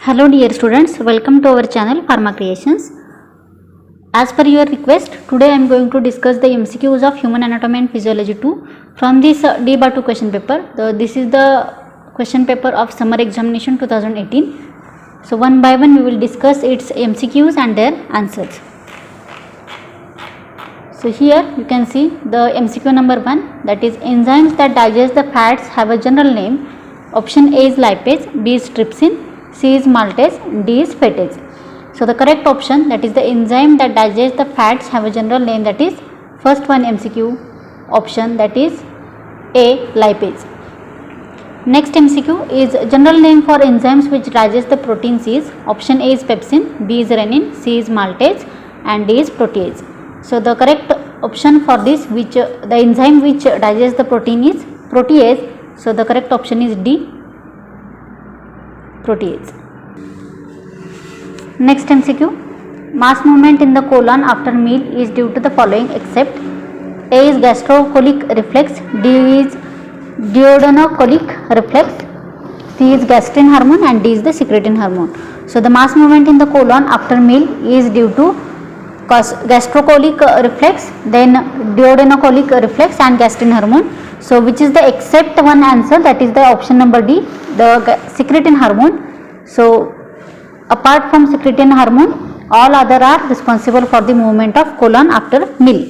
Hello dear students, welcome to our channel Pharma Creations. As per your request, today I am going to discuss the MCQs of Human Anatomy and Physiology 2 from this D/2 question paper. This is the question paper of Summer Examination 2018. So one by one we will discuss its MCQs and their answers. So here you can see the MCQ number 1, that is enzymes that digest the fats have a general name. Option A is lipase, B is trypsin, C is maltase, D is fatase. So the correct option, that is the enzyme that digests the fats have a general name, that is first one MCQ option, that is A, lipase. Next MCQ is general name for enzymes which digest the proteins is option A is pepsin, B is renin, C is maltase and D is protease. So the correct option for this, which the enzyme which digests the protein is protease. So the correct option is D, protease. Next MCQ, mass movement in the colon after meal is due to the following except A is gastrocolic reflex, D is duodenocolic reflex, C is gastrin hormone and D is the secretin hormone. So the mass movement in the colon after meal is due to gastrocolic reflex, then duodenocolic reflex and gastrin hormone. So which is the except one answer, that is the option number D, the secretin hormone. So apart from secretin hormone, all other are responsible for the movement of colon after meal.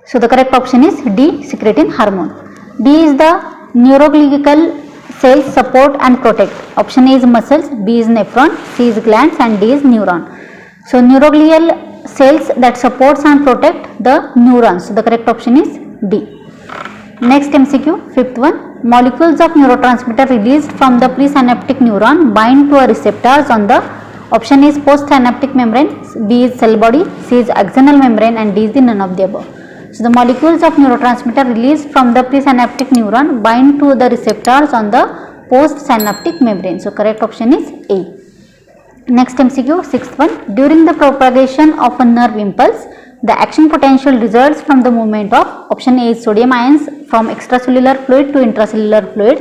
So the correct option is D, secretin hormone. D is the neuroglial cells support and protect. Option A is muscles, B is nephron, C is glands and D is neuron. So neuroglial cells that supports and protect the neurons. So the correct option is D. Next MCQ, fifth one. Molecules of neurotransmitter released from the presynaptic neuron bind to a receptors on the option is postsynaptic membrane, B is cell body, C is axonal membrane and D is the none of the above. So the molecules of neurotransmitter released from the presynaptic neuron bind to the receptors on the postsynaptic membrane. So correct option is A. Next MCQ, sixth one. During the propagation of a nerve impulse, the action potential results from the movement of option A is sodium ions from extracellular fluid to intracellular fluid.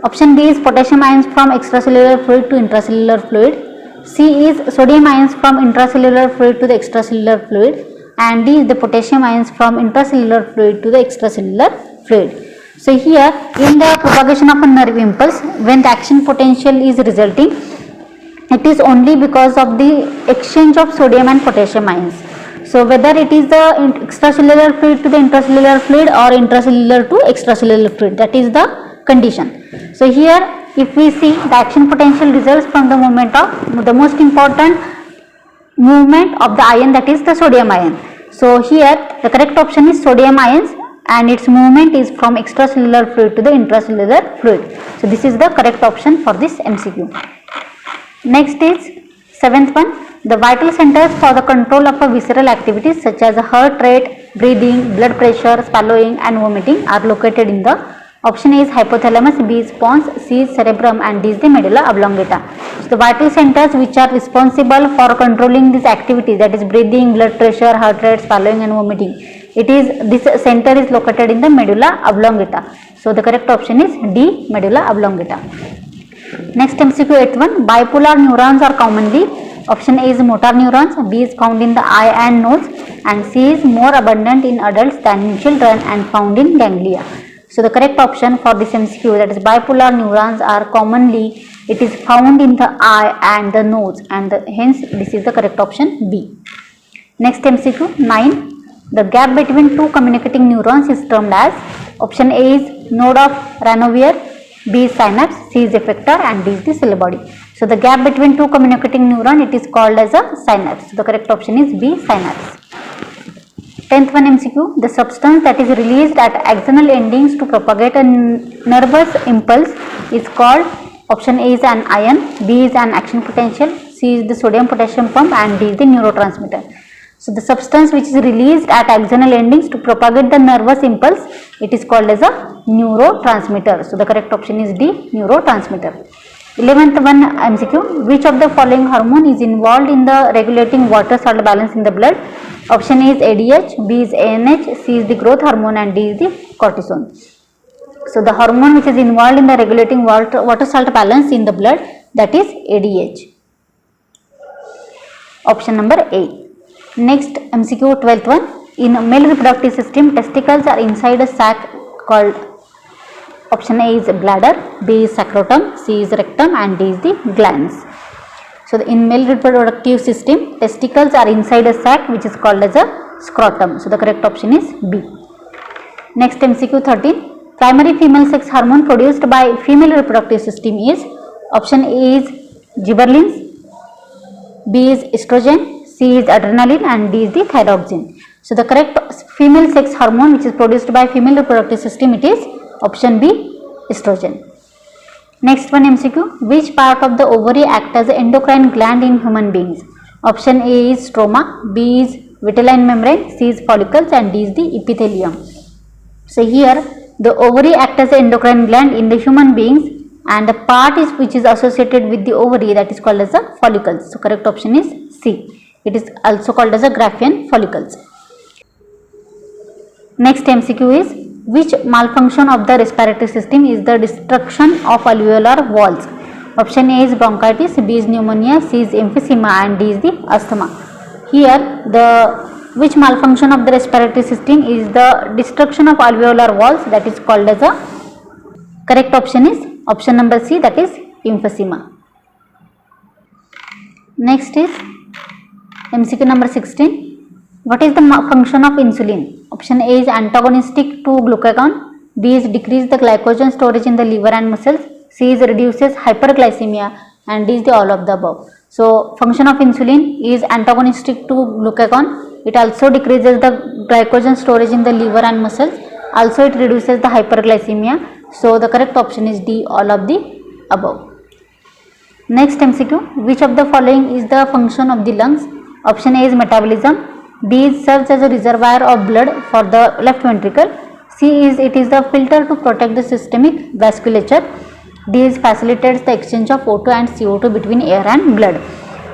Option B is potassium ions from extracellular fluid to intracellular fluid. C is sodium ions from intracellular fluid to the extracellular fluid. And D is the potassium ions from intracellular fluid to the extracellular fluid. So here in the propagation of a nerve impulse, when the action potential is resulting, it is only because of the exchange of sodium and potassium ions. So whether it is the extracellular fluid to the intracellular fluid or intracellular to extracellular fluid, that is the condition. So here if we see the action potential results from the movement of the most important movement of the ion, that is the sodium ion. So here the correct option is sodium ions and its movement is from extracellular fluid to the intracellular fluid. So this is the correct option for this MCQ. Next is seventh one. The vital centers for the control of a visceral activities such as heart rate, breathing, blood pressure, swallowing and vomiting are located in the option A is hypothalamus, B is pons, C is cerebrum and D is the medulla oblongata. So the vital centers which are responsible for controlling these activities, that is breathing, blood pressure, heart rate, swallowing and vomiting, this center is located in the medulla oblongata. So the correct option is D, medulla oblongata. Next MCQ 8.1. Bipolar neurons are commonly option A is motor neurons, B is found in the eye and nose and C is more abundant in adults than in children and found in ganglia. So the correct option for this MCQ, that is bipolar neurons are commonly, it is found in the eye and the nose and hence this is the correct option B. Next MCQ 9. The gap between two communicating neurons is termed as option A is node of Ranvier, B is synapse, C is effector and D is the cell body. So the gap between two communicating neuron, it is called as a synapse. So the correct option is B, synapse. 10th one MCQ. The substance that is released at axonal endings to propagate a nervous impulse is called option A is an ion, B is an action potential, C is the sodium potassium pump and D is the neurotransmitter. So the substance which is released at axonal endings to propagate the nervous impulse, it is called as a neurotransmitter. So the correct option is D, neurotransmitter. 11th one MCQ. Which of the following hormone is involved in the regulating water salt balance in the blood? Option A is ADH, B is ANH, C is the growth hormone and D is the cortisol. So the hormone which is involved in the regulating water salt balance in the blood, that is ADH. Option number A. Next MCQ 12th one. In male reproductive system, testicles are inside a sac called, option A is bladder, B is scrotum, C is rectum, and D is the glands. So in male reproductive system, testicles are inside a sac which is called as a scrotum. So the correct option is B. Next MCQ 13. Primary female sex hormone produced by female reproductive system is, option A is gibberellins, B is estrogen, C is adrenaline, and D is the thyroxine. So the correct female sex hormone which is produced by female reproductive system, it is option B, estrogen. Next one MCQ. Which part of the ovary acts as an endocrine gland in human beings? Option A is stroma, B is vitelline membrane, C is follicles, and D is the epithelium. So here the ovary acts as an endocrine gland in the human beings, and the part is which is associated with the ovary, that is called as the follicles. So correct option is C. It is also called as a Graafian follicles. Next MCQ is, which malfunction of the respiratory system is the destruction of alveolar walls? Option A is bronchitis, B is pneumonia, C is emphysema, and D is the asthma. Here which malfunction of the respiratory system is the destruction of alveolar walls, that is called as a, correct option is option number C, that is emphysema. Next is MCQ number 16. What is the function of insulin? Option A is antagonistic to glucagon, B is decrease the glycogen storage in the liver and muscles, C is reduces hyperglycemia, and D is the all of the above. So function of insulin is antagonistic to glucagon. It also decreases the glycogen storage in the liver and muscles. Also it reduces the hyperglycemia. So the correct option is D, all of the above. Next MCQ. Which of the following is the function of the lungs? Option A is metabolism, B serves as a reservoir of blood for the left ventricle, C is it is the filter to protect the systemic vasculature, D is facilitates the exchange of O2 and CO2 between air and blood.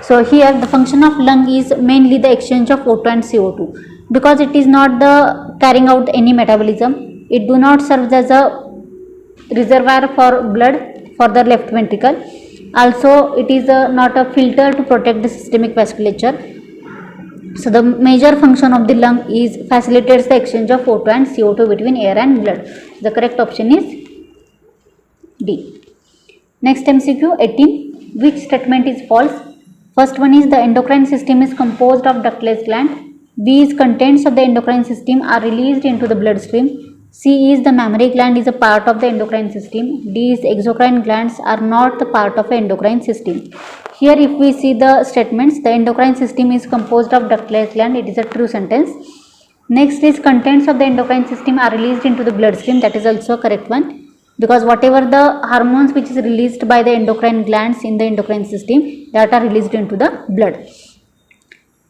So here the function of lung is mainly the exchange of O2 and CO2, because it is not the carrying out any metabolism. It do not serve as a reservoir for blood for the left ventricle. Also it is not a filter to protect the systemic vasculature. So the major function of the lung is facilitates the exchange of O2 and CO2 between air and blood. The correct option is D. Next MCQ 18. Which statement is false? First one is the endocrine system is composed of ductless gland. B is contents of the endocrine system are released into the bloodstream. C is the mammary gland is a part of the endocrine system. D is exocrine glands are not the part of the endocrine system. Here if we see the statements, the endocrine system is composed of ductless gland, it is a true sentence. Next is contents of the endocrine system are released into the bloodstream, that is also a correct one, because whatever the hormones which is released by the endocrine glands in the endocrine system, that are released into the blood.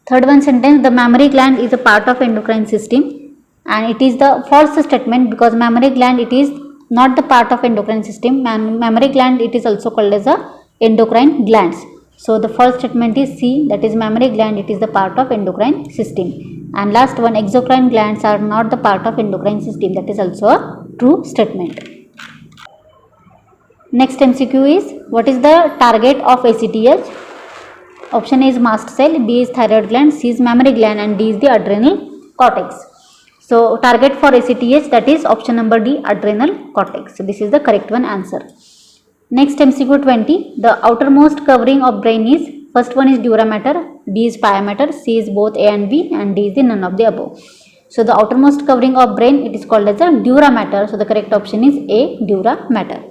Third one sentence, the mammary gland is a part of endocrine system, and it is the false statement, because mammary gland it is not the part of endocrine system. Mammary gland it is also called as a endocrine glands. So the false statement is C, that is mammary gland it is the part of endocrine system. And last one, exocrine glands are not the part of endocrine system, that is also a true statement. Next MCQ is, what is the target of ACTH? Option A is mast cell, B is thyroid gland, C is mammary gland, and D is the adrenal cortex. So target for ACTH, that is option number D, adrenal cortex. So this is the correct one answer. Next MCQ 20. The outermost covering of brain is, first one is dura mater, B is pia mater, C is both A and B, and D is the none of the above. So the outermost covering of brain it is called as a dura mater. So the correct option is A, dura mater.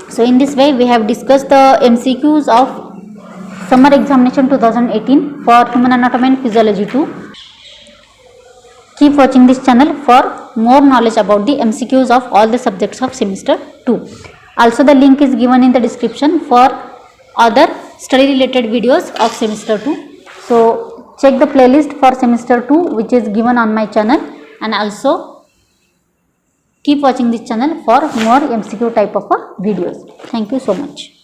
So in this way we have discussed the MCQs of summer examination 2018 for human anatomy and physiology 2. Keep watching this channel for more knowledge about the MCQs of all the subjects of semester 2. Also the link is given in the description for other study related videos of semester 2. So check the playlist for semester 2 which is given on my channel, and also keep watching this channel for more MCQ type of videos. Thank you so much.